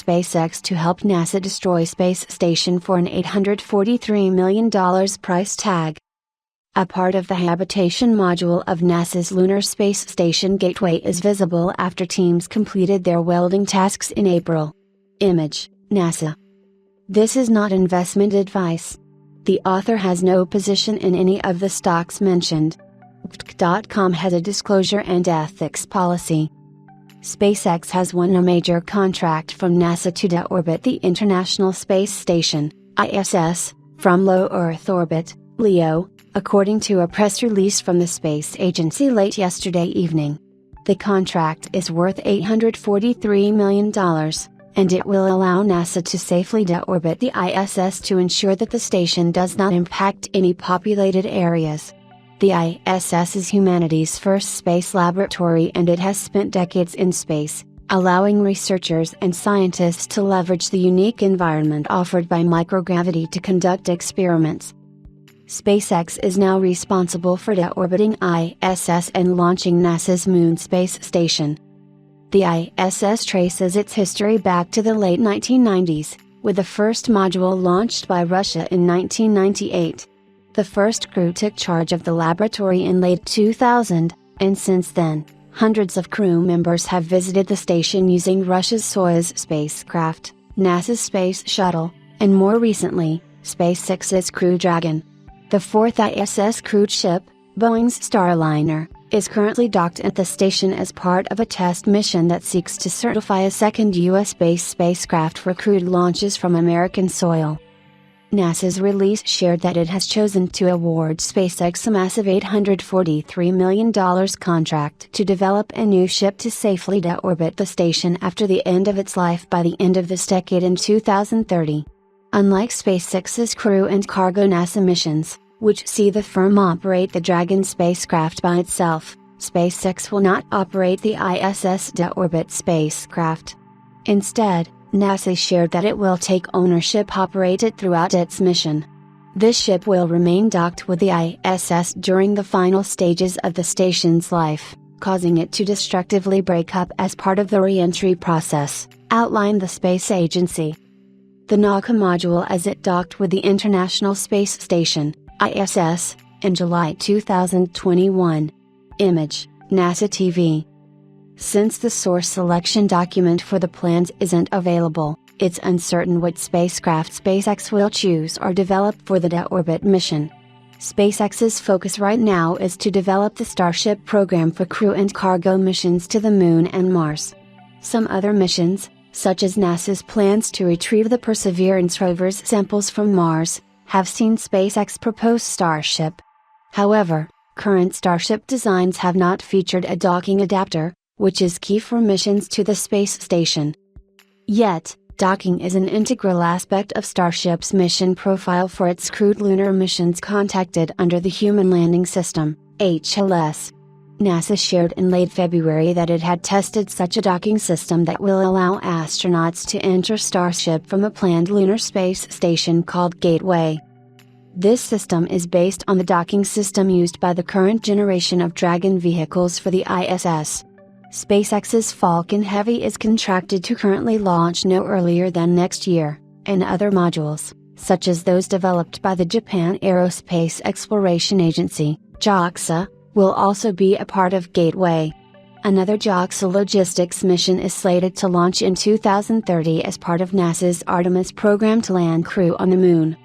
SpaceX to help NASA destroy space station for an $843 million price tag. A part of the habitation module of NASA's Lunar Space Station Gateway is visible after teams completed their welding tasks in April. Image, NASA. This is not investment advice. The author has no position in any of the stocks mentioned. .com has a disclosure and ethics policy. SpaceX has won a major contract from NASA to deorbit the International Space Station, ISS, from low Earth orbit, LEO, according to a press release from the space agency late yesterday evening. The contract is worth $843 million, and it will allow NASA to safely deorbit the ISS to ensure that the station does not impact any populated areas. The ISS is humanity's first space laboratory, and it has spent decades in space, allowing researchers and scientists to leverage the unique environment offered by microgravity to conduct experiments. SpaceX is now responsible for deorbiting ISS and launching NASA's Moon Space Station. The ISS traces its history back to the late 1990s, with the first module launched by Russia in 1998. The first crew took charge of the laboratory in late 2000, and since then, hundreds of crew members have visited the station using Russia's Soyuz spacecraft, NASA's Space Shuttle, and more recently, SpaceX's Crew Dragon. The fourth ISS crewed ship, Boeing's Starliner, is currently docked at the station as part of a test mission that seeks to certify a second US-based spacecraft for crewed launches from American soil. NASA's release shared that it has chosen to award SpaceX a massive $843 million contract to develop a new ship to safely deorbit the station after the end of its life by the end of this decade in 2030. Unlike SpaceX's crew and cargo NASA missions, which see the firm operate the Dragon spacecraft by itself, SpaceX will not operate the ISS deorbit spacecraft. Instead, NASA shared that it will take ownership operate it throughout its mission. This ship will remain docked with the ISS during the final stages of the station's life, causing it to destructively break up as part of the re-entry process, outlined the space agency. The NACA module as it docked with the International Space Station, ISS, in July 2021. Image, NASA TV. Since the source selection document for the plans isn't available, it's uncertain what spacecraft SpaceX will choose or develop for the deorbit mission. SpaceX's focus right now is to develop the Starship program for crew and cargo missions to the Moon and Mars. Some other missions, such as NASA's plans to retrieve the Perseverance rover's samples from Mars, have seen SpaceX propose Starship. However, current Starship designs have not featured a docking adapter, which is key for missions to the space station. Yet, docking is an integral aspect of Starship's mission profile for its crewed lunar missions contacted under the Human Landing System, HLS. NASA shared in late February that it had tested such a docking system that will allow astronauts to enter Starship from a planned lunar space station called Gateway. This system is based on the docking system used by the current generation of Dragon vehicles for the ISS. SpaceX's Falcon Heavy is contracted to currently launch no earlier than next year, and other modules, such as those developed by the Japan Aerospace Exploration Agency, JAXA, will also be a part of Gateway. Another JAXA logistics mission is slated to launch in 2030 as part of NASA's Artemis program to land crew on the Moon.